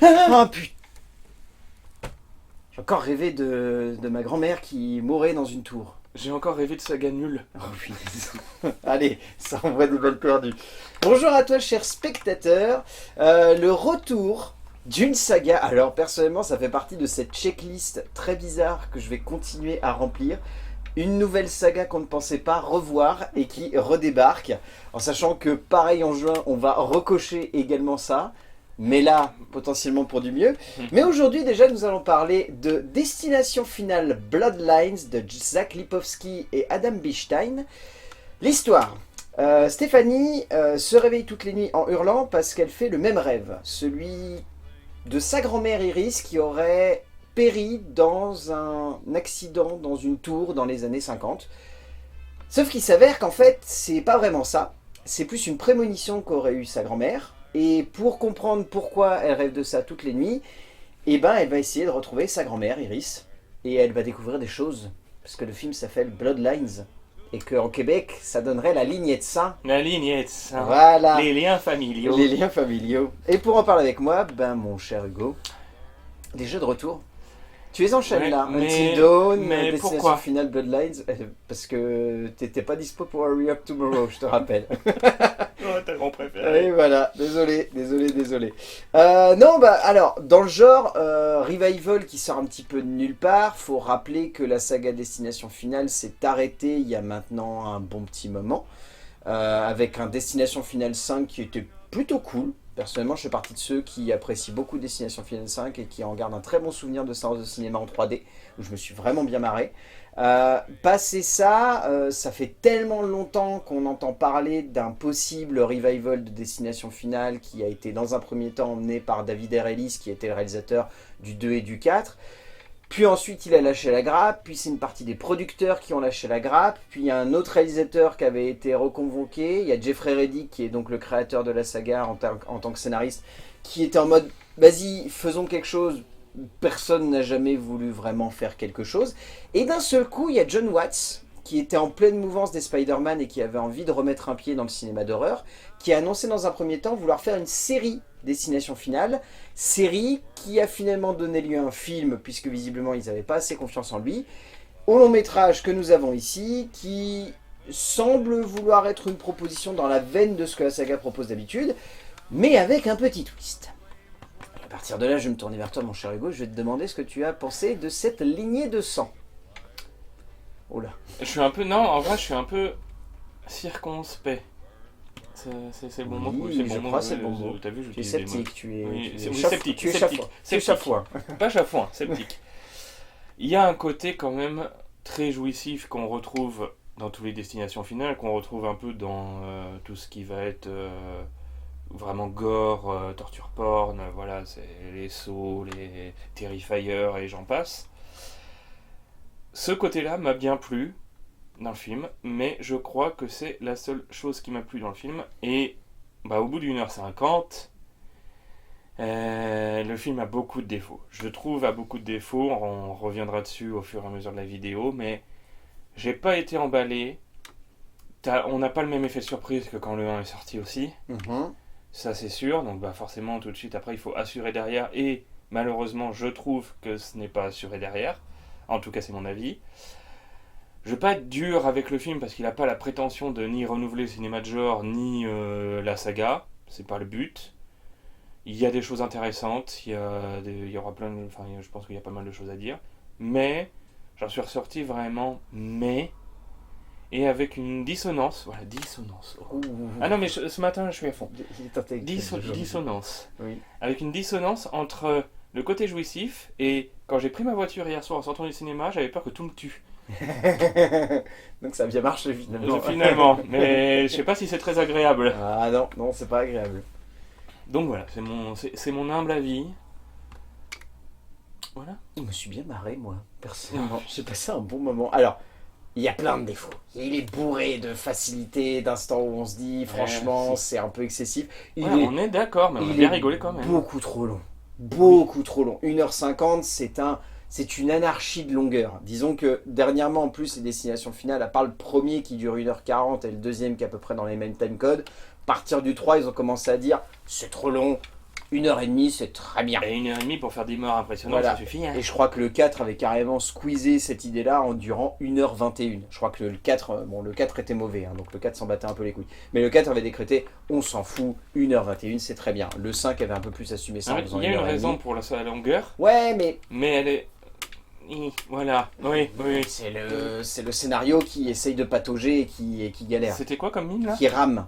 Oh putain. J'ai encore rêvé de ma grand-mère qui mourait dans une tour. J'ai encore rêvé de saga nulle. Oh putain. Allez, ça envoie des balles perdues. Bonjour à toi, cher spectateur. Le retour d'une saga. Alors, personnellement, ça fait partie de cette checklist très bizarre que je vais continuer à remplir. Une nouvelle saga qu'on ne pensait pas revoir et qui redébarque. En sachant que, pareil, en juin, on va recocher également ça. Mais là, potentiellement pour du mieux. Mais aujourd'hui, déjà, nous allons parler de Destination Finale Bloodlines de Zach Lipovski et Adam Bichstein. L'histoire. Stéphanie se réveille toutes les nuits en hurlant parce qu'elle fait le même rêve. Celui de sa grand-mère Iris qui aurait péri dans un accident dans une tour dans les années 50. Sauf qu'il s'avère qu'en fait, c'est pas vraiment ça. C'est plus une prémonition qu'aurait eu sa grand-mère. Et pour comprendre pourquoi elle rêve de ça toutes les nuits, eh ben, elle va essayer de retrouver sa grand-mère, Iris. Et elle va découvrir des choses. Parce que le film s'appelle Bloodlines. Et qu'en Québec, ça donnerait la lignée de sang. La lignée de sang. Voilà. Les liens familiaux. Les liens familiaux. Et pour en parler avec moi, ben mon cher Hugo, des jeux de retour. Tu les enchaînes Ouais, là. mais- Until Dawn, mais Destination pourquoi Finale Bloodlines. Parce que t'étais pas dispo pour Hurry Up Tomorrow, je te rappelle. Oh, t'as grand préféré. Et voilà, désolé. Non, bah alors, dans le genre, Revival qui sort un petit peu de nulle part, faut rappeler que la saga Destination Finale s'est arrêtée il y a maintenant un bon petit moment, avec un Destination Finale 5 qui était plutôt cool. Personnellement, je fais partie de ceux qui apprécient beaucoup Destination Finale 5 et qui en gardent un très bon souvenir de séance de cinéma en 3D, où je me suis vraiment bien marré. Passé ça, ça fait tellement longtemps qu'on entend parler d'un possible revival de Destination Finale qui a été dans un premier temps emmené par David R. Ellis qui était le réalisateur du 2 et du 4. Puis ensuite il a lâché la grappe, puis c'est une partie des producteurs qui ont lâché la grappe, puis il y a un autre réalisateur qui avait été reconvoqué, il y a Jeffrey Reddick qui est donc le créateur de la saga en tant que scénariste, qui était en mode vas-y faisons quelque chose. Personne n'a jamais voulu vraiment faire quelque chose. Et d'un seul coup, il y a John Watts, qui était en pleine mouvance des Spider-Man et qui avait envie de remettre un pied dans le cinéma d'horreur, qui a annoncé dans un premier temps vouloir faire une série Destination Finale, série qui a finalement donné lieu à un film, puisque visiblement ils n'avaient pas assez confiance en lui, au long métrage que nous avons ici, qui semble vouloir être une proposition dans la veine de ce que la saga propose d'habitude, mais avec un petit twist. À partir de là, je vais me tourner vers toi, mon cher Hugo. Je vais te demander ce que tu as pensé de cette lignée de sang. Oh là. Je suis un peu. Non, en vrai, je suis un peu circonspect. C'est le bon mot. Oui, C'est le je bon mot, crois que c'est le bon mot. T'as vu, Tu es j'utilise des mots. sceptique, tu es, Oui, tu c'est- es, oui, chaf- sceptique, tu es sceptique, chafouin. Tu es sceptique. chafouin. Pas chafouin, sceptique. Il y a un côté quand même très jouissif qu'on retrouve dans toutes les destinations finales, qu'on retrouve un peu dans tout ce qui va être vraiment gore, torture porn, voilà, c'est les sauts, les terrifiers et j'en passe. Ce côté-là m'a bien plu dans le film, mais je crois que c'est la seule chose qui m'a plu dans le film. Et bah, au bout d'1h50, le film a beaucoup de défauts. Je trouve a beaucoup de défauts, on reviendra dessus au fur et à mesure de la vidéo, mais j'ai pas été emballé. On n'a pas le même effet de surprise que quand le 1 est sorti aussi, Mhm. ça c'est sûr, donc bah forcément tout de suite après il faut assurer derrière, et malheureusement je trouve que ce n'est pas assuré derrière, en tout cas c'est mon avis. Je vais pas être dur avec le film parce qu'il n'a pas la prétention de ni renouveler le cinéma de genre ni la saga, c'est pas le but. Il y a des choses intéressantes, il y aura plein de, enfin je pense qu'il y a pas mal de choses à dire, mais j'en suis ressorti vraiment et avec une dissonance, voilà, dissonance. Oh. Ouh. Ah non mais ce matin je suis à fond. Il est intellectuel, ce genre. Dissonance. Oui. Avec une dissonance entre le côté jouissif et quand j'ai pris ma voiture hier soir en sortant du cinéma, j'avais peur que tout me tue. Donc ça a bien marché finalement. Finalement, mais je sais pas si c'est très agréable. Ah non, non, c'est pas agréable. Donc voilà, c'est mon humble avis. Voilà. Je me suis bien marré, moi, personnellement. J'ai passé un bon moment. Alors, il y a plein de défauts. Il est bourré de facilité, d'instants où on se dit, franchement, c'est un peu excessif. Il Ouais, est on est d'accord, mais on a Il bien est rigolé quand même. beaucoup trop long. Beaucoup trop long. 1h50, c'est une anarchie de longueur. Disons que dernièrement, en plus, les destinations finales, à part le premier qui dure 1h40 et le deuxième qui est à peu près dans les mêmes time codes, à partir du 3, ils ont commencé à dire c'est trop long, 1h30, c'est très bien. Et 1h30 pour faire des morts impressionnantes, Voilà. ça suffit. Hein. Et je crois que le 4 avait carrément squeezé cette idée-là en durant 1h21. Je crois que le 4, bon, le 4 était mauvais, hein, donc le 4 s'en battait un peu les couilles. Mais le 4 avait décrété, on s'en fout, 1h21, c'est très bien. Le 5 avait un peu plus assumé ça en faisant Il y a une 1h30. raison pour la longueur, Ouais, mais mais elle est... Voilà, oui. c'est le scénario qui essaye de patauger et qui galère. C'était quoi comme mine là? Qui rame.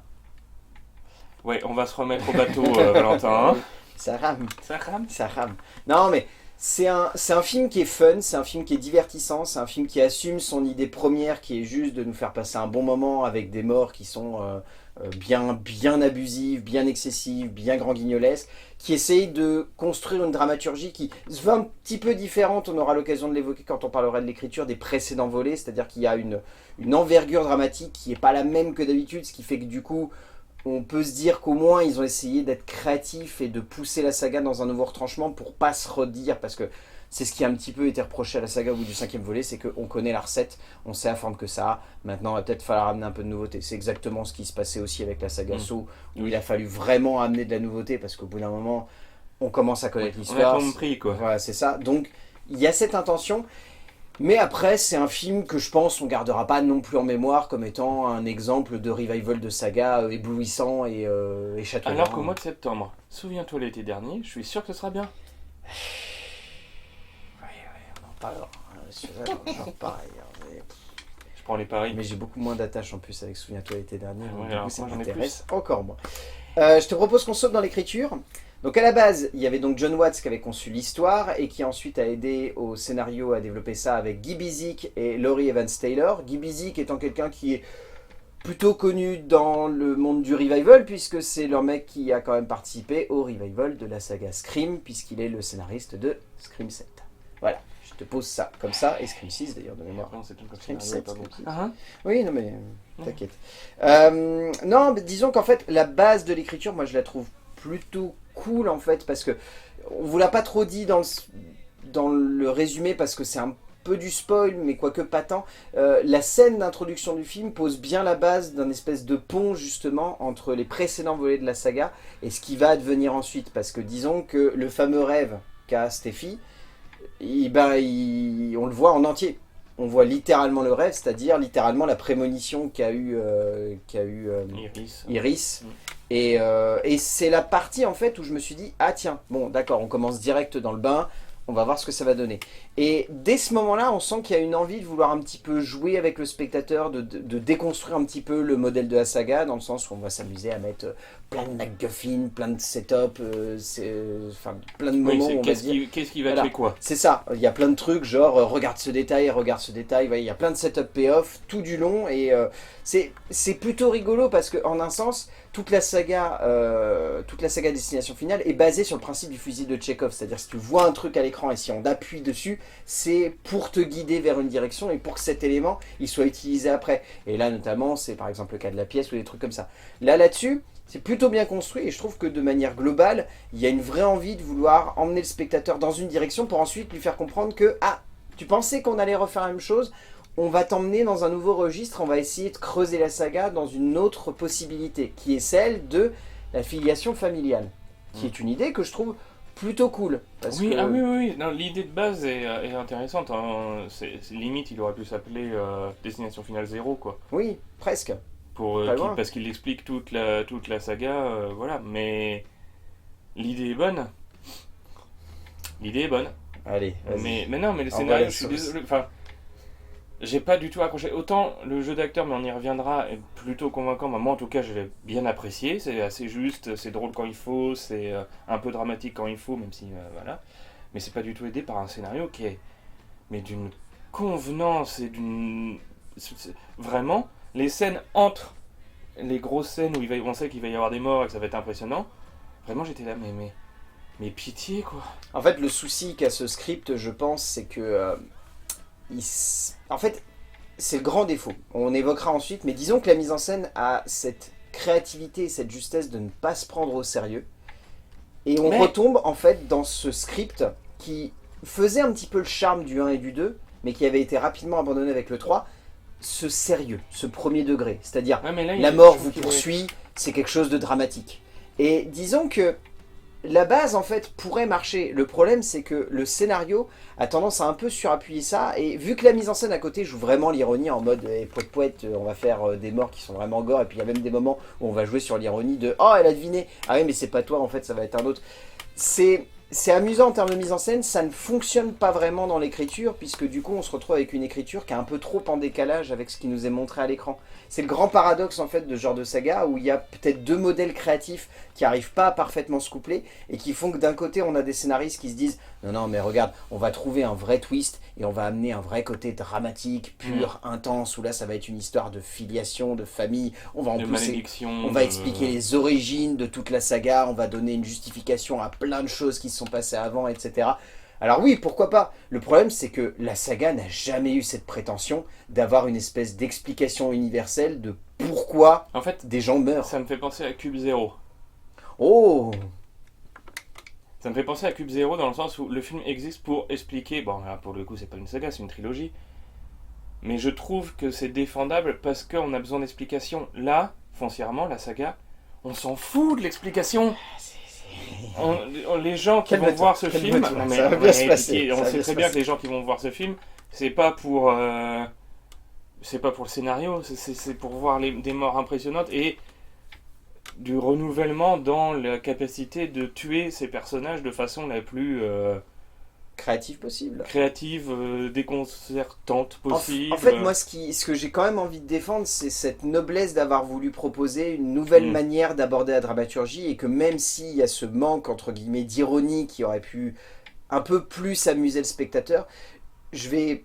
Ouais, on va se remettre au bateau, Valentin. Hein. Ça rame. Ça rame. Ça rame. Non, mais c'est un film qui est fun, c'est un film qui est divertissant, c'est un film qui assume son idée première qui est juste de nous faire passer un bon moment avec des morts qui sont bien abusives, bien excessives, bien grand guignolesques, qui essaye de construire une dramaturgie qui se veut un petit peu différente, on aura l'occasion de l'évoquer quand on parlera de l'écriture des précédents volets, c'est-à-dire qu'il y a une envergure dramatique qui n'est pas la même que d'habitude, ce qui fait que du coup on peut se dire qu'au moins ils ont essayé d'être créatifs et de pousser la saga dans un nouveau retranchement pour pas se redire, parce que c'est ce qui a un petit peu été reproché à la saga au bout du 5e volet, c'est qu'on connaît la recette, on sait la forme que ça a, maintenant il va peut-être falloir amener un peu de nouveauté. C'est exactement ce qui se passait aussi avec la saga Saw, où il a fallu vraiment amener de la nouveauté, parce qu'au bout d'un moment, on commence à connaître l'histoire. On a compris quoi. Voilà, c'est ça. Donc il y a cette intention. Mais après, c'est un film que je pense on gardera pas non plus en mémoire comme étant un exemple de revival de saga éblouissant et chatoyant. Alors qu'au mois de septembre, souviens-toi l'été dernier, je suis sûr que ce sera bien. Ouais, on en parlera. Genre pareil. Je prends les paris. Mais j'ai beaucoup moins d'attache en plus avec Souviens-toi l'été dernier. Ouais, Donc, du alors coup, ça moi, j'en ai m'intéresse encore moins. Je te propose qu'on saute dans l'écriture. Donc à la base, il y avait donc John Watts qui avait conçu l'histoire et qui ensuite a aidé au scénario à développer ça avec Guy Busick et Laurie Evans-Taylor. Guy Busick étant quelqu'un qui est plutôt connu dans le monde du revival, puisque c'est leur mec qui a quand même participé au revival de la saga Scream, puisqu'il est le scénariste de Scream 7. Voilà, je te pose ça comme ça, et Scream 6 d'ailleurs de mémoire. Non, c'est tout comme Scream scénario, 7, pas bon. Scream 6. Ah, hein. Oui, non mais t'inquiète. Non, mais disons qu'en fait, la base de l'écriture, moi je la trouve plutôt cool en fait, parce que on vous l'a pas trop dit dans le résumé, parce que c'est un peu du spoil, mais quoique pas tant. La scène d'introduction du film pose bien la base d'un espèce de pont justement entre les précédents volets de la saga et ce qui va advenir ensuite, parce que disons que le fameux rêve qu'a Steffi, on le voit en entier. On voit littéralement le rêve, c'est-à-dire littéralement la prémonition qu'a eu Iris. Et c'est la partie en fait où je me suis dit, ah tiens, bon d'accord, on commence direct dans le bain, on va voir ce que ça va donner. Et dès ce moment-là, on sent qu'il y a une envie de vouloir un petit peu jouer avec le spectateur, de déconstruire un petit peu le modèle de la saga, dans le sens où on va s'amuser à mettre plein de MacGuffin, plein de setup, plein de moments où on va se dire... Qu'est-ce qui va Voilà. tuer quoi? C'est ça, il y a plein de trucs, genre regarde ce détail, ouais, il y a plein de setup payoff tout du long, et c'est plutôt rigolo parce que en un sens, toute la saga Destination Finale est basée sur le principe du fusil de Chekhov, c'est-à-dire si tu vois un truc à l'écran et si on appuie dessus, c'est pour te guider vers une direction et pour que cet élément il soit utilisé après. Et là notamment, c'est par exemple le cas de la pièce ou des trucs comme ça. Là-dessus, c'est plutôt bien construit et je trouve que de manière globale, il y a une vraie envie de vouloir emmener le spectateur dans une direction pour ensuite lui faire comprendre que « Ah, tu pensais qu'on allait refaire la même chose ? On va t'emmener dans un nouveau registre, on va essayer de creuser la saga dans une autre possibilité, qui est celle de la filiation familiale. » Qui est une idée que je trouve plutôt cool. Parce Oui, que... oui. Non, l'idée de base est intéressante. Hein. Limite, il aurait pu s'appeler Destination Finale 0, quoi. Oui, presque. Parce qu'il explique toute la saga, voilà. Mais l'idée est bonne. Allez, vas-y. Mais non, mais le Envoie scénario, la je suis sauce. désolé. Enfin, j'ai pas du tout accroché. Autant le jeu d'acteur, mais on y reviendra, est plutôt convaincant. Moi, en tout cas, je l'ai bien apprécié. C'est assez juste, c'est drôle quand il faut, c'est un peu dramatique quand il faut, même si voilà. Mais c'est pas du tout aidé par un scénario qui est d'une convenance et vraiment, les scènes entre les grosses scènes où on sait qu'il va y avoir des morts et que ça va être impressionnant. Vraiment, j'étais là, mais pitié quoi. En fait, le souci qu'a ce script, je pense, c'est que... En fait, c'est le grand défaut. On évoquera ensuite, mais disons que la mise en scène a cette créativité et cette justesse de ne pas se prendre au sérieux. Et on retombe en fait dans ce script qui faisait un petit peu le charme du 1 et du 2, mais qui avait été rapidement abandonné avec le 3, ce sérieux, ce premier degré. C'est-à-dire, la mort vous poursuit, c'est quelque chose de dramatique. Et disons que la base, en fait, pourrait marcher. Le problème, c'est que le scénario a tendance à un peu surappuyer ça. Et vu que la mise en scène à côté joue vraiment l'ironie en mode poète poète, on va faire des morts qui sont vraiment gore. Et puis il y a même des moments où on va jouer sur l'ironie de oh, elle a deviné. Ah oui, mais c'est pas toi, en fait, ça va être un autre. C'est amusant en termes de mise en scène, ça ne fonctionne pas vraiment dans l'écriture, puisque du coup on se retrouve avec une écriture qui est un peu trop en décalage avec ce qui nous est montré à l'écran. C'est le grand paradoxe en fait de ce genre de saga, où il y a peut-être deux modèles créatifs qui n'arrivent pas à parfaitement se coupler, et qui font que d'un côté on a des scénaristes qui se disent « Non, non, mais regarde, on va trouver un vrai twist, et on va amener un vrai côté dramatique, pur, intense, où là ça va être une histoire de filiation, de famille, on va en De pousser... malédiction. On va expliquer les origines de toute la saga, on va donner une justification à plein de choses qui se sont passées avant, etc. » Alors oui, pourquoi pas. Le problème, c'est que la saga n'a jamais eu cette prétention d'avoir une espèce d'explication universelle de pourquoi En fait, des gens meurent. ça me fait penser à Cube Zero. Oh, Ça me fait penser à Cube Zero dans le sens où le film existe pour expliquer... Bon, là, pour le coup, c'est pas une saga, c'est une trilogie. Mais je trouve que c'est défendable parce qu'on a besoin d'explications. Là, foncièrement, la saga, on s'en fout de l'explication. Les gens qui vont voir ce film... calme-toi, Non, mais ça va on bien se passer, on ça va sait bien très se bien passer. que les gens qui vont voir ce film, c'est pas pour... c'est pas pour le scénario, c'est pour voir des morts impressionnantes et du renouvellement dans la capacité de tuer ces personnages de façon la plus créatif possible. créative, déconcertante possible. En fait, moi, ce que j'ai quand même envie de défendre, c'est cette noblesse d'avoir voulu proposer une nouvelle manière d'aborder la dramaturgie, et que même s'il y a ce manque, entre guillemets, d'ironie qui aurait pu un peu plus amuser le spectateur, je vais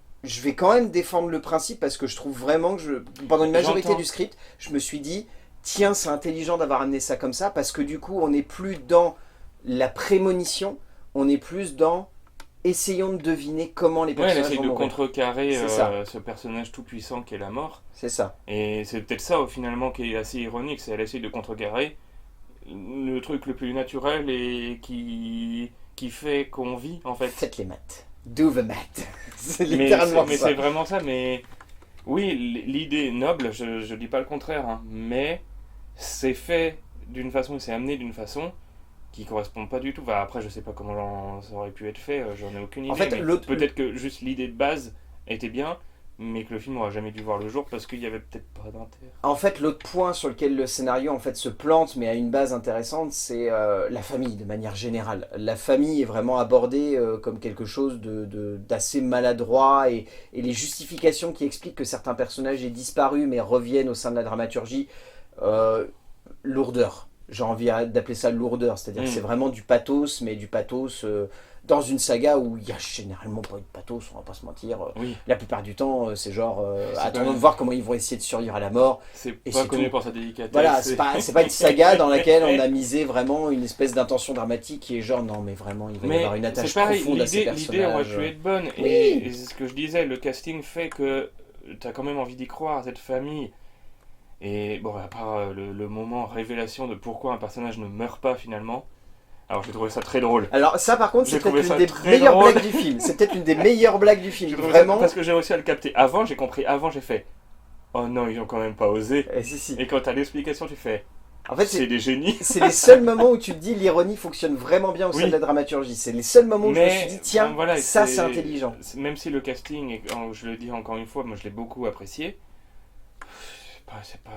quand même défendre le principe, parce que je trouve vraiment que pendant une majorité J'entends. du script, je me suis dit, tiens, c'est intelligent d'avoir amené ça comme ça, parce que du coup, on n'est plus dans la prémonition, on est plus dans essayons de deviner comment les Ouais, elle personnages essaye vont de mourir. contrecarrer C'est ça. ce personnage tout puissant qu'est la mort. C'est ça. Et c'est peut-être ça, finalement, qui est assez ironique, c'est qu'elle essaye de contrecarrer le truc le plus naturel et qui fait qu'on vit, en fait. Faites les maths. Do the math. C'est Mais littéralement mais ça. c'est vraiment ça, mais oui, l'idée est noble, je dis pas le contraire, hein, mais c'est fait d'une façon, c'est amené d'une façon qui correspond pas du tout. Enfin, après, je sais pas comment ça aurait pu être fait, j'en ai aucune idée. En fait, mais peut-être que juste l'idée de base était bien, mais que le film n'aura jamais dû voir le jour parce qu'il y avait peut-être pas d'intérêt. En fait, l'autre point sur lequel le scénario en fait se plante, mais à une base intéressante, c'est la famille de manière générale. La famille est vraiment abordée comme quelque chose d'assez maladroit, et les justifications qui expliquent que certains personnages aient disparu mais reviennent au sein de la dramaturgie, euh, lourdeur. J'ai envie d'appeler ça lourdeur, c'est-à-dire que c'est vraiment du pathos, mais du pathos dans une saga où il y a généralement pas eu de pathos, on va pas se mentir. Oui, La plupart du temps, c'est genre C'est attendons pas- de voir comment ils vont essayer de survivre à la mort. c'est Et pas c'est connu tout. pour sa délicatesse. Voilà, c'est pas une saga dans laquelle on a misé vraiment une espèce d'intention dramatique qui est genre non mais vraiment il va y Mais avoir une attache c'est pareil, profonde à ces l'idée aurait personnages. pu être bonne. Oui. Et c'est ce que je disais, le casting fait que t'as quand même envie d'y croire à cette famille. Et bon, à part le moment révélation de pourquoi un personnage ne meurt pas finalement, alors j'ai trouvé ça très drôle. Alors ça par contre J'ai c'est peut-être trouvé une ça des très meilleures drôle. blagues du film. C'est peut-être une des meilleures blagues du film. J'ai trouvé ça Vraiment. parce que j'ai réussi à le capter. Avant, j'ai compris. Avant, j'ai fait oh non, ils ont quand même pas osé. Si, si. Et quand t'as l'explication, tu fais En fait c'est des génies. c'est les seuls moments où tu te dis l'ironie fonctionne vraiment bien au sein Oui. de la dramaturgie. C'est les seuls moments où je me suis dit tiens voilà, ça c'est intelligent. Même si le casting, je le dis encore une fois, moi je l'ai beaucoup apprécié. C'est pas...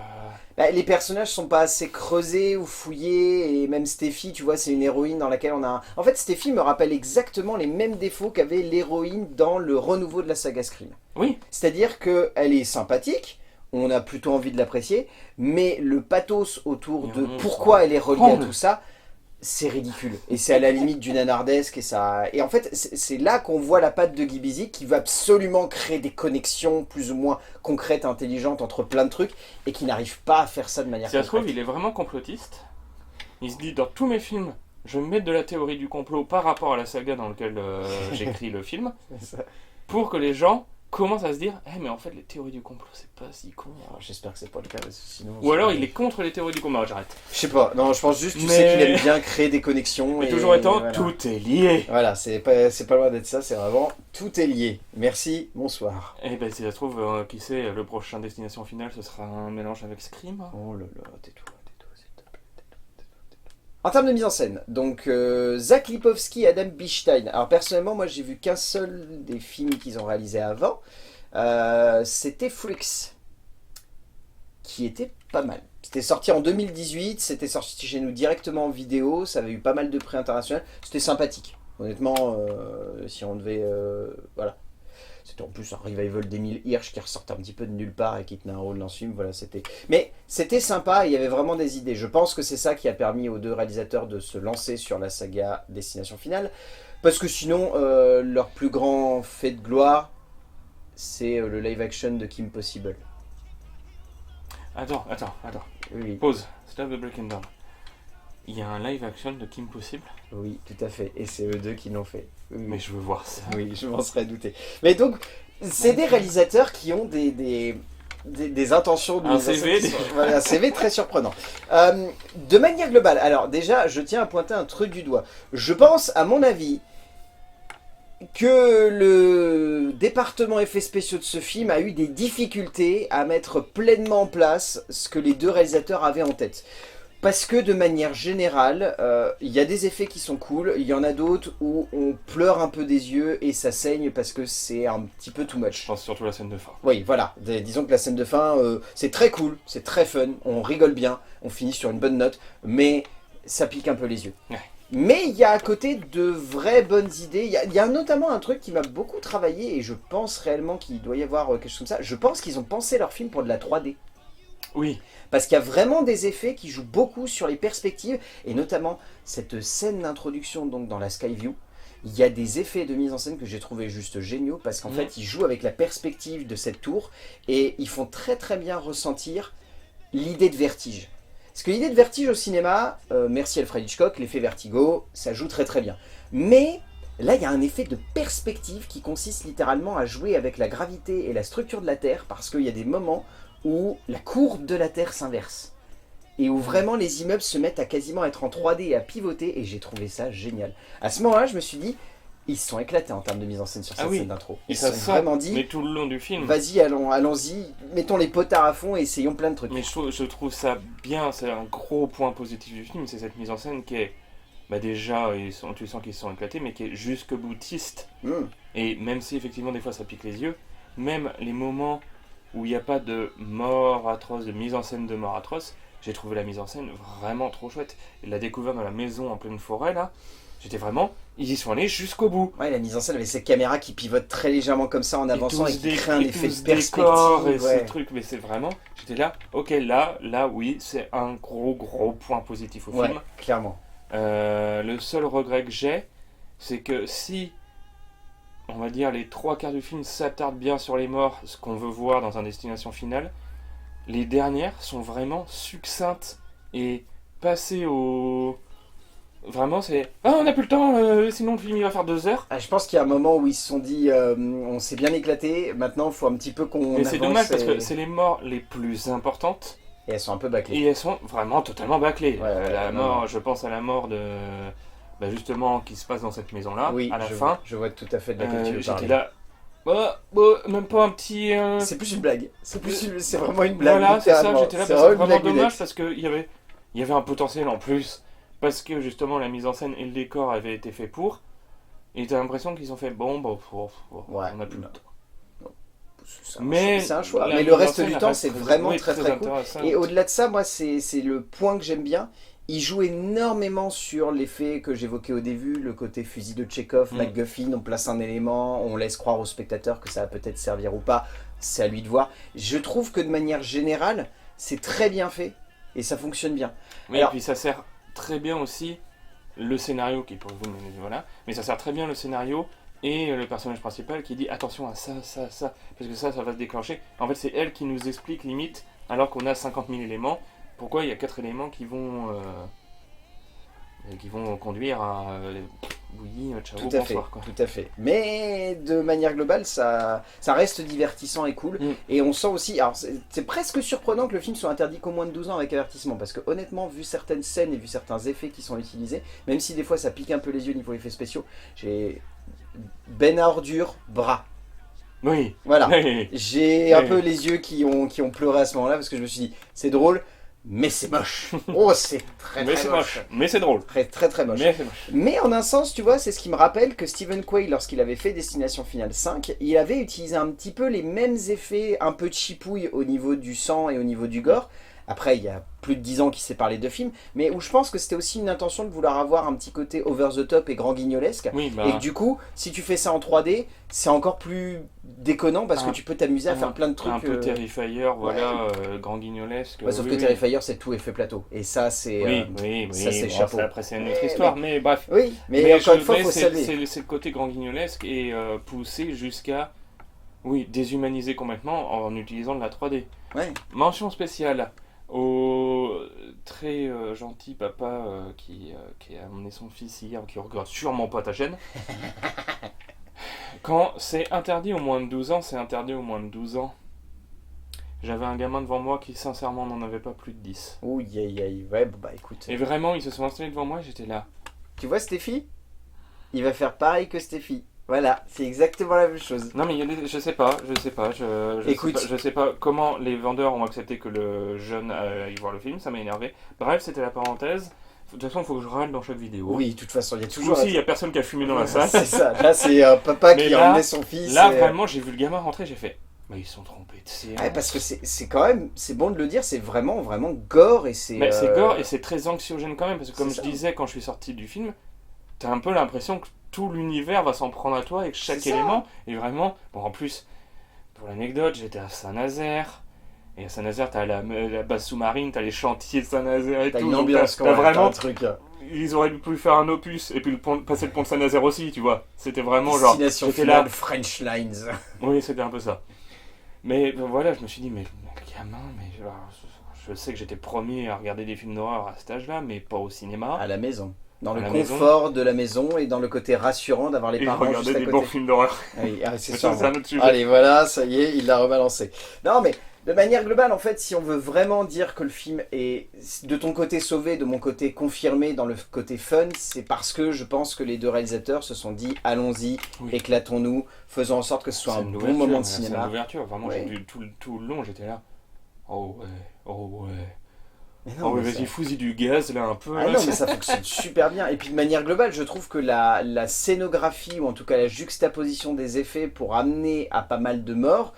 Bah, les personnages sont pas assez creusés ou fouillés, et même Steffi, tu vois, c'est une héroïne dans laquelle on a... En fait, Steffi me rappelle exactement les mêmes défauts qu'avait l'héroïne dans le renouveau de la saga Scream. Oui, C'est-à-dire qu'elle est sympathique, on a plutôt envie de l'apprécier, mais le pathos autour de pourquoi elle est reliée à tout ça, c'est ridicule. Et c'est à la limite du nanardesque. Et en fait, c'est là qu'on voit la patte de Guy Busick qui veut absolument créer des connexions plus ou moins concrètes, intelligentes entre plein de trucs, et qui n'arrive pas à faire ça de manière si ça se trouve, concrète. il est vraiment complotiste. Il se dit, dans tous mes films, je vais mettre de la théorie du complot par rapport à la saga dans laquelle j'écris le film, pour que les gens commencent à se dire, mais en fait, les théories du complot, c'est pas si con. Alors, j'espère que c'est pas le cas, parce que sinon... Ou alors, il est contre les théories du complot. J'arrête. Je sais pas, non, je pense juste, tu Mais- sais qu'il aime bien créer des connexions. Mais et toujours étant, voilà. tout est lié. Voilà, c'est pas loin d'être ça, c'est vraiment tout est lié. Merci, bonsoir. Et ben, si ça se trouve, qui sait, le prochain Destination Finale, ce sera un mélange avec Scream. Oh là là, tais-toi, s'il te plaît, tais-toi. En termes de mise en scène, donc Zach Lipovski et Adam Bichstein. Alors personnellement, moi j'ai vu qu'un seul des films qu'ils ont réalisé avant. C'était Freaks, qui était pas mal. C'était sorti en 2018, c'était sorti chez nous directement en vidéo, ça avait eu pas mal de prix internationaux, c'était sympathique. Honnêtement, si on devait... voilà. C'était en plus un revival d'Emile Hirsch qui ressortait un petit peu de nulle part et qui tenait un rôle dans ce film. Voilà, c'était... Mais c'était sympa, il y avait vraiment des idées. Je pense que c'est ça qui a permis aux deux réalisateurs de se lancer sur la saga Destination Finale. Parce que sinon, leur plus grand fait de gloire, c'est le live action de Kim Possible. Attends. Oui, Pause. Stop the breaking down. Il y a un live action de Kim Possible? oui, tout à fait. Et c'est eux deux qui l'ont fait. Oui, Mais je veux voir ça. oui, je m'en serais douté. Mais donc, c'est des réalisateurs qui ont des intentions de Un mise en scène CV, qui sont- voilà, un CV très surprenant. De manière globale, alors déjà, je tiens à pointer un truc du doigt. Je pense, à mon avis, que le département effets spéciaux de ce film a eu des difficultés à mettre pleinement en place ce que les deux réalisateurs avaient en tête. Parce que de manière générale, il y a des effets qui sont cool, il y en a d'autres où on pleure un peu des yeux et ça saigne parce que c'est un petit peu too Je much. pense surtout à la scène de fin. Oui, voilà, disons que la scène de fin, c'est très cool, c'est très fun, on rigole bien, on finit sur une bonne note, mais ça pique un peu les yeux. Ouais. Mais il y a à côté de vraies bonnes idées, il y a notamment un truc qui m'a beaucoup travaillé et je pense réellement qu'il doit y avoir quelque chose comme ça. Je pense qu'ils ont pensé leur film pour de la 3D. Oui. Parce qu'il y a vraiment des effets qui jouent beaucoup sur les perspectives, et notamment cette scène d'introduction donc dans la Skyview. Il y a des effets de mise en scène que j'ai trouvé juste géniaux, parce qu'en fait ils jouent avec la perspective de cette tour, et ils font très très bien ressentir l'idée de vertige. Parce que l'idée de vertige au cinéma, merci Alfred Hitchcock, l'effet vertigo, ça joue très très bien. Mais là il y a un effet de perspective qui consiste littéralement à jouer avec la gravité et la structure de la Terre, parce qu'il y a des moments où la courbe de la Terre s'inverse. Et où vraiment les immeubles se mettent à quasiment être en 3D et à pivoter, et j'ai trouvé ça génial. À ce moment-là, je me suis dit, ils se sont éclatés en termes de mise en scène sur cette scène d'intro. Et Ils ça se sont sent, vraiment dit, mais tout le long du film. vas-y, allons-y, mettons les potards à fond et essayons plein de trucs. Mais je trouve ça bien, c'est un gros point positif du film, c'est cette mise en scène qui est, bah déjà, tu sens qu'ils se sont éclatés, mais qui est jusque boutiste. Et même si effectivement des fois ça pique les yeux, même les moments où il n'y a pas de mort atroce, de mise en scène de mort atroce, j'ai trouvé la mise en scène vraiment trop chouette. Et la découverte dans la maison en pleine forêt, là, j'étais vraiment... Ils y sont allés jusqu'au bout. Ouais, la mise en scène avec ces caméras qui pivotent très légèrement comme ça en avançant et qui créent un effet de décors perspective. et Ouais. ces trucs, mais c'est vraiment... J'étais là, ok, là, oui, c'est un gros point positif au Ouais, film. clairement. Le seul regret que j'ai, c'est que si... on va dire les 3 quarts du film s'attardent bien sur les morts, ce qu'on veut voir dans un destination finale, les dernières sont vraiment succinctes et passées au... Vraiment c'est... Ah on n'a plus le temps, sinon le film il va faire 2 heures. Ah, je pense qu'il y a un moment où ils se sont dit, on s'est bien éclaté, maintenant il faut un petit peu qu'on Mais avance. c'est dommage parce et... que c'est les morts les plus importantes Et elles sont un peu bâclées. et elles sont vraiment totalement bâclées. Ouais, La non, mort, non. je pense à la mort de... bah, justement qui se passe dans cette maison là, Oui, à la je fin. je vois tout à fait de laquelle tu veux J'étais parler. là... même pas un petit... C'est plus une blague. C'est vraiment une blague. Voilà, c'est ça, littéralement. j'étais là, C'est parce que c'est vraiment une vraiment blague dommage honnête. parce qu'il y avait un potentiel en plus. Parce que justement la mise en scène et le décor avaient été faits pour. Et t'as l'impression qu'ils ont fait bon, Ouais, on a plus le non. temps. Mais c'est un choix. la Mais mise le en reste scène du temps, reste c'est vraiment oui, très très cool. intéressante. Et au-delà de ça, moi, c'est le point que j'aime bien. Il joue énormément sur l'effet que j'évoquais au début, le côté fusil de Tchekhov, MacGuffin, on place un élément, on laisse croire au spectateur que ça va peut-être servir ou pas, c'est à lui de voir. Je trouve que de manière générale, c'est très bien fait et ça fonctionne bien. Mais Alors- et puis ça sert très bien aussi le scénario qui pour vous, mais voilà. Mais ça sert très bien le scénario et le personnage principal qui dit attention à ça, parce que ça va se déclencher. En fait, c'est elle qui nous explique limite, alors qu'on a 50 000 éléments, pourquoi il y a 4 éléments qui vont conduire à oui, ciao, Tout à fait, bonsoir quoi. tout à fait. Mais de manière globale, ça reste divertissant et cool. Et on sent aussi, alors c'est presque surprenant que le film soit interdit qu'au moins de 12 ans avec avertissement, parce que honnêtement, vu certaines scènes et vu certains effets qui sont utilisés, même si des fois ça pique un peu les yeux niveau effets spéciaux, j'ai Ben à ordure, bras. Oui. Voilà. Oui. J'ai un Oui. peu les yeux qui ont pleuré à ce moment-là, parce que je me suis dit, c'est drôle, mais c'est moche. Oh, c'est très Mais très c'est moche. moche. Mais c'est drôle. Très très très moche. Mais c'est moche. Mais en un sens, tu vois, c'est ce qui me rappelle que Stephen Quay, lorsqu'il avait fait Destination Finale 5, il avait utilisé un petit peu les mêmes effets, un peu de chipouille au niveau du sang et au niveau du gore. Après, il y a plus de 10 ans qu'il s'est parlé de films, mais où je pense que c'était aussi une intention de vouloir avoir un petit côté over the top et grand guignolesque. Oui, Et que du coup, si tu fais ça en 3D, c'est encore plus déconnant parce que tu peux t'amuser à faire plein de trucs. Un peu Terrifier, voilà, grand guignolesque. Ouais, sauf oui, que oui. Terrifier, c'est tout effet plateau. Et ça, c'est. Oui, ça, c'est bon, chapeau. après, c'est une autre histoire, mais bref. Oui, mais encore une fois, il faut c'est saluer. le côté grand guignolesque et poussé jusqu'à, oui, déshumaniser complètement en utilisant de la 3D. Ouais. Mention spéciale au très gentil papa qui a amené son fils hier, qui regarde sûrement pas ta chaîne. Quand c'est interdit aux moins de 12 ans, c'est interdit aux moins de 12 ans. J'avais un gamin devant moi qui sincèrement n'en avait pas plus de 10. Ouh, ouais, bon, bah écoute. Et vraiment, ils se sont installés devant moi, j'étais là. Tu vois Stéphie? Il va faire pareil que Stéphie. Voilà, c'est exactement la même chose. Non mais il y a je sais pas, Écoute. je sais pas comment les vendeurs ont accepté que le jeune aille voir le film, ça m'a énervé. Bref, c'était la parenthèse. De toute façon, il faut que je râle dans chaque vidéo. Oui, de toute façon, il y a Toujours toujours. aussi, il y a personne qui a fumé dans la salle. C'est ça, là c'est un papa Mais qui là- a emmené son fils. Là, et- vraiment, j'ai vu le gamin rentrer, j'ai fait. Bah, ils se sont trompés de séance. Ouais, parce que c'est quand même, c'est bon de le dire, c'est vraiment, vraiment gore et c'est. Mais c'est gore et c'est très anxiogène quand même, parce que comme C'est je ça. disais quand je suis sorti du film, t'as un peu l'impression que tout l'univers va s'en prendre à toi et que chaque C'est ça. élément est vraiment. Bon, en plus, pour l'anecdote, j'étais à Saint-Nazaire. Et à Saint-Nazaire, t'as la base sous-marine, t'as les chantiers de Saint-Nazaire et T'as tout. une donc ambiance t'as quand même, vraiment. t'as un truc. Ils auraient pu faire un opus et puis passer le pont de Saint-Nazaire aussi, tu vois. C'était vraiment genre. Destination J'étais finale là. French Lines. Oui, c'était un peu ça. Mais voilà, je me suis dit, mais gamin, mais genre, je sais que j'étais premier à regarder des films d'horreur à cet âge-là, mais pas au cinéma. À la maison. Dans À le la confort de la maison et dans le côté rassurant d'avoir les Et parents juste regarder à des côté. bons films d'horreur. Oui, c'est Mais sûr. ça, c'est un autre sujet. Allez, voilà, ça y est, il l'a rebalancé. Non, mais de manière globale, en fait, si on veut vraiment dire que le film est de ton côté sauvé, de mon côté confirmé dans le côté fun, c'est parce que je pense que les deux réalisateurs se sont dit allons-y, Oui. éclatons-nous, faisons en sorte que ce soit un Scène bon d'ouverture, moment de la scène cinéma. d'ouverture, vraiment, Ouais. j'ai vu tout le long, j'étais là. Oh ouais, oh ouais. Mais Oh ouais, mais vas-y, ça- fous-y du gaz là un peu. Ah là, non, mais ça fonctionne super bien. Et puis de manière globale, je trouve que la scénographie, ou en tout cas la juxtaposition des effets pour amener à pas mal de morts,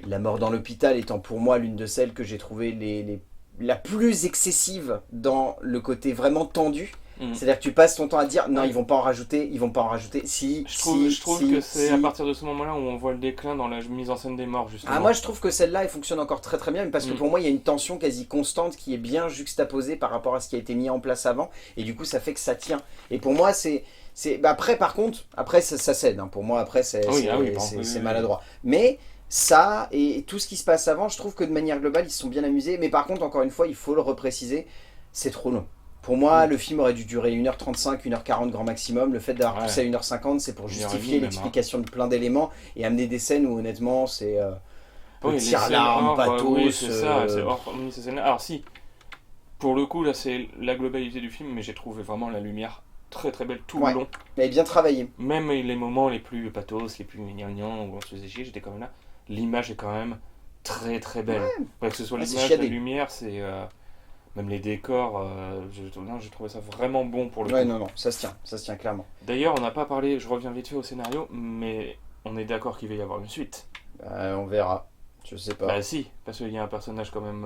la mort dans l'hôpital étant pour moi l'une de celles que j'ai trouvé la plus excessive dans le côté vraiment tendu. Mm. C'est-à-dire que tu passes ton temps à dire non, Ouais. ils vont pas en rajouter, ils vont pas en rajouter. Si, Je trouve si, que c'est si. à partir de ce moment-là où on voit le déclin dans la mise en scène des morts, justement. Ah, moi je trouve que celle-là elle fonctionne encore très très bien parce que Mm. pour moi il y a une tension quasi constante qui est bien juxtaposée par rapport à ce qui a été mis en place avant et du coup ça fait que ça tient. Et pour moi bah après par contre, après ça cède, hein. Pour moi après c'est Oui, c'est- ah oui, bon, c'est- oui, c'est oui, maladroit. Mais ça et tout ce qui se passe avant, je trouve que de manière globale ils se sont bien amusés. Mais par contre encore une fois il faut le repréciser, c'est trop long. Pour moi, le film aurait dû durer 1h35, 1h40 grand maximum. Le fait d'avoir Ouais. poussé à 1h50, c'est pour 1h30 justifier même, l'explication de plein d'éléments et amener des scènes où honnêtement c'est Oui, les tir à scènes l'arme, hors, pathos. oui, c'est ça, c'est hors mis ces scènes-là. Alors si, pour le coup, là, c'est la globalité du film, mais j'ai trouvé vraiment la lumière très très belle tout Ouais. le long. Mais bien travaillé. Même les moments les plus pathos, les plus gnangnang, où on se faisait chier, j'étais quand même là. L'image est quand même très très belle. Ouais, que ce soit Ouais, c'est l'image, la chiadé. lumière, c'est... même les décors, non, j'ai trouvé ça vraiment bon pour le Ouais, coup. non, ça se tient clairement. D'ailleurs, on n'a pas parlé, je reviens vite fait au scénario, mais on est d'accord qu'il va y avoir une suite. On verra. Je sais pas. Bah si, parce qu'il y a un personnage quand même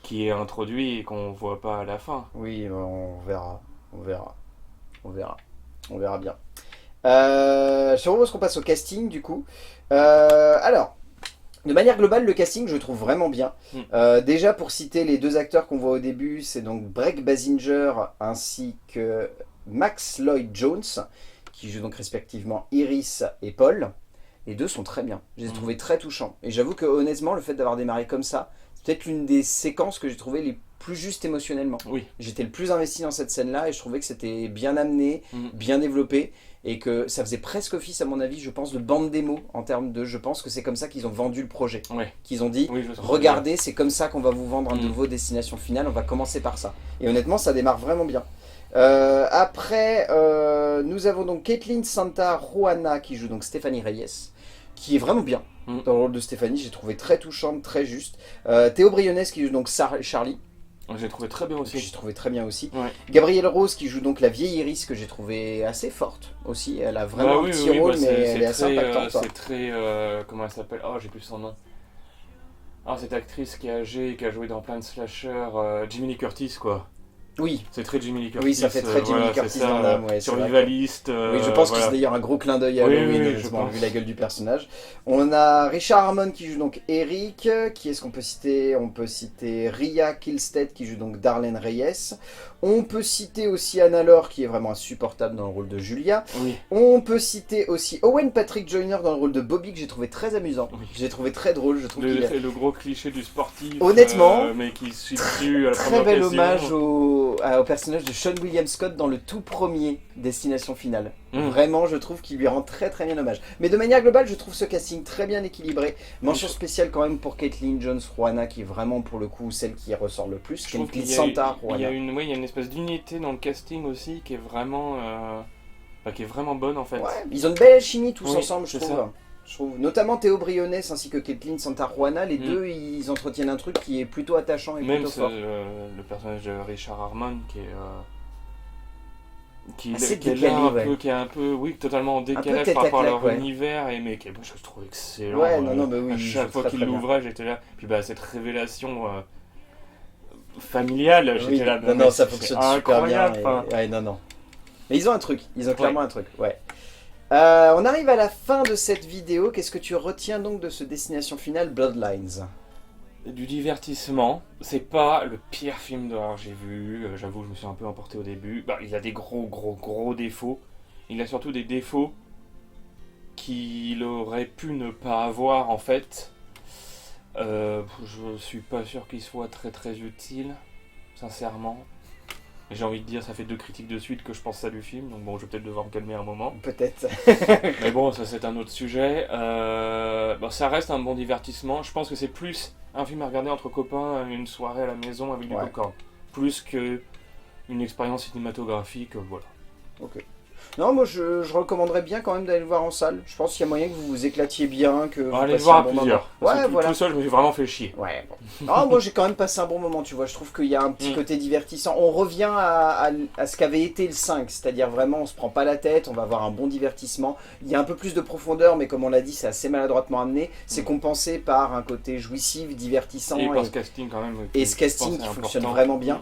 qui est introduit et qu'on voit pas à la fin. Oui, on verra. On verra. On verra. On verra bien. Je propose qu'on passe au casting du coup. Alors, de manière globale, le casting, je le trouve vraiment bien. Déjà, pour citer les deux acteurs qu'on voit au début, c'est donc Breck Basinger ainsi que Max Lloyd Jones, qui jouent donc respectivement Iris et Paul. Les deux sont très bien. Je les ai trouvés très touchants. Et j'avoue que honnêtement, le fait d'avoir démarré comme ça, c'est peut-être l'une des séquences que j'ai trouvées les plus justes émotionnellement. Oui. J'étais le plus investi dans cette scène-là et je trouvais que c'était bien amené, Mm. bien développé et que ça faisait presque office, à mon avis, je pense, de bande démo en termes de... Je pense que c'est comme ça qu'ils ont vendu le projet. Ouais. Qu'ils ont dit, Oui, je vois ce que tu veux regardez, c'est comme ça qu'on va vous vendre un Mm. nouveau Destination Finale, on va commencer par ça. Et honnêtement, ça démarre vraiment bien. Après, nous avons donc Caitlin Santa Juana qui joue donc Stéphanie Reyes, qui est vraiment bien Mm. dans le rôle de Stéphanie, j'ai trouvé très touchante, très juste. Théo Brionnes qui joue donc Charlie, J'ai trouvé très bien que aussi. j'ai trouvé très bien aussi. Ouais. Gabrielle Rose qui joue donc la vieille Iris, que j'ai trouvé assez forte aussi. Elle a vraiment un petit rôle, mais elle est assez impactante. C'est très. Comment elle s'appelle? Oh, j'ai plus son nom. Ah, cette actrice qui est âgée, qui a joué dans plein de slashers, Jimmy Lee Curtis, quoi. Oui, C'est très Jimmy Lee Curtis. oui, ça fait très Jimmy Lee Curtis dans l'âme, ouais, c'est vrai survivaliste. oui, je pense que voilà. c'est d'ailleurs un gros clin d'œil à Oui, Halloween, oui, je honnêtement, pense. vu la gueule du personnage. On a Richard Harmon qui joue donc Eric. Qui est-ce qu'on peut citer? On peut citer Ria Kilstead qui joue donc Darlene Reyes. On peut citer aussi Anna Lore qui est vraiment insupportable dans le rôle de Julia. Oui. On peut citer aussi Owen Patrick Joyner dans le rôle de Bobby, que j'ai trouvé très amusant. Oui. J'ai trouvé très drôle, je trouve qu'il est... Le gros cliché du sportif. Honnêtement, mais qui se situe à la Très bel provocation. hommage au personnage de Sean William Scott dans le tout premier Destination Finale. Mm. Vraiment, je trouve qu'il lui rend très très bien hommage. Mais de manière globale, je trouve ce casting très bien équilibré. Mention spéciale quand même pour Caitlin Jones-Ruana, qui est vraiment pour le coup celle qui ressort le plus. Je trouve Caitlin qu'il y a, Santa-Ruana. il y a une espèce d'unité dans le casting aussi qui est vraiment, qui est vraiment bonne en fait. Ouais, ils ont une belle chimie tous Oui, ensemble, je c'est trouve. ça. Je trouve. Notamment Théo Briones ainsi que Caitlin Santa-Ruana, les deux, ils entretiennent un truc qui est plutôt attachant et Même plutôt fort. le personnage de Richard Harmon qui est Assez qui est décalé, là un ouais. peu, qui est un peu, oui, totalement en décalage tête par à rapport à claque, leur ouais. univers, et mais qui est, moi, je trouve excellent. Ouais, non, mais oui, à il chaque joue fois très, qu'il très bien. l'ouvrait, j'étais là. Puis bah cette révélation familiale, Oui, j'étais là. non, mais non, ça c'est fonctionne super bien. incroyable, enfin. Ouais, non, non. Mais ils ont un truc, ils ont clairement Ouais. un truc, ouais. On arrive à la fin de cette vidéo. Qu'est-ce que tu retiens donc de ce Destination Finale Bloodlines? Du divertissement, c'est pas le pire film d'horreur que j'ai vu, j'avoue je me suis un peu emporté au début. Bah, il a des gros défauts, il a surtout des défauts qu'il aurait pu ne pas avoir en fait. Je suis pas sûr qu'il soit très utile, sincèrement. J'ai envie de dire, ça fait 2 critiques de suite que je pense ça du film, donc bon, je vais peut-être devoir me calmer un moment. Peut-être. Mais bon, ça c'est un autre sujet. Bon, ça reste un bon divertissement. Je pense que c'est plus un film à regarder entre copains, une soirée à la maison avec du Ouais. popcorn. Plus que une expérience cinématographique, voilà. Ok. Non, moi je recommanderais bien quand même d'aller le voir en salle. Je pense qu'il y a moyen que vous vous éclatiez bien, que vous Allez le passiez voir un à bon plusieurs. moment. Parce Ouais, que tout, voilà. tout seul, je me suis vraiment fait chier. Ouais, bon. Non, moi j'ai quand même passé un bon moment, tu vois. Je trouve qu'il y a un petit Mm. côté divertissant. On revient à ce qu'avait été le 5, c'est-à-dire vraiment on se prend pas la tête, on va avoir un bon divertissement. Il y a un peu plus de profondeur, mais comme on l'a dit, c'est assez maladroitement amené. C'est Mm. compensé par un côté jouissif, divertissant Et par ce casting quand même. et ce casting je qui pense est fonctionne important. vraiment bien.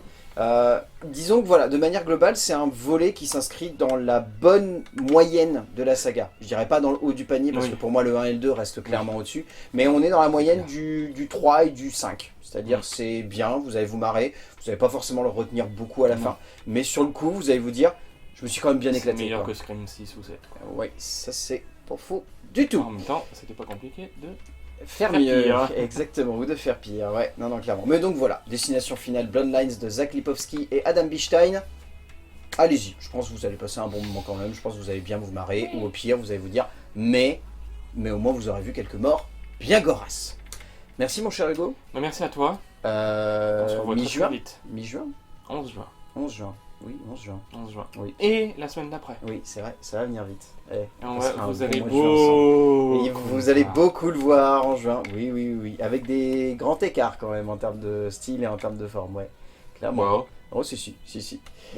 Disons que voilà, de manière globale, c'est un volet qui s'inscrit dans la bonne moyenne de la saga. Je dirais pas dans le haut du panier, parce Oui. que pour moi le 1 et le 2 restent clairement au-dessus, mais on est dans la moyenne du 3 et du 5. C'est-à-dire Mm. c'est bien, vous allez vous marrer, vous n'allez pas forcément le retenir beaucoup à la Non. fin, mais sur le coup, vous allez vous dire, je me suis quand même bien C'est éclaté. meilleur quoi. que Scream 6 ou 7. Quoi. Ouais, ça c'est pas faux du tout. En même temps, c'était pas compliqué de... Faire Faire mieux, pire. exactement, ou de faire pire, ouais, non, non, clairement. Mais donc voilà, Destination Finale Bloodlines de Zach Lipovski et Adam Bichstein. Allez-y, je pense que vous allez passer un bon moment quand même, je pense que vous allez bien vous marrer, ou au pire, vous allez vous dire, mais au moins vous aurez vu quelques morts bien gorasses. Merci mon cher Hugo. Bah, merci à toi. On se revoit très, Mi-juin très vite. Mi-juin 11 juin. 11 juin, oui, 11 juin. 11 juin. Oui. Et la semaine d'après. Oui, c'est vrai, ça va venir vite. Eh, Et on sera un vous bon allez mois de juin ensemble. Et beaucoup vous allez voir. beaucoup le voir en juin, oui, oui, oui, oui, avec des grands écarts quand même en termes de style et en termes de forme, ouais, clairement. Wow. Oh, si.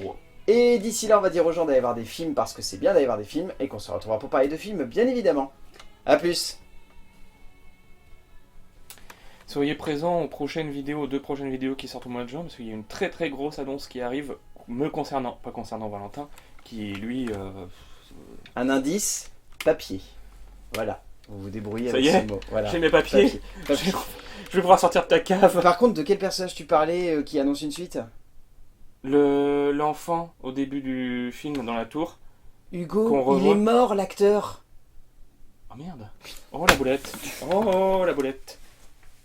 Wow. Et d'ici là, on va dire aux gens d'aller voir des films parce que c'est bien d'aller voir des films et qu'on se retrouvera pour parler de films, bien évidemment. A plus. Soyez présents aux prochaines vidéos, aux 2 prochaines vidéos qui sortent au mois de juin, parce qu'il y a une très grosse annonce qui arrive, me concernant, pas concernant Valentin, qui lui... Un indice, papier. Voilà, vous vous débrouillez Ça avec y est, ce mot. Voilà. j'ai mes papiers, Papier. je vais pouvoir sortir de ta cave. Par contre, de quel personnage tu parlais qui annonce une suite? L'enfant, au début du film, dans la tour. Hugo, Qu'on il revoit. est mort l'acteur. Oh merde. Oh la boulette. Oh la boulette.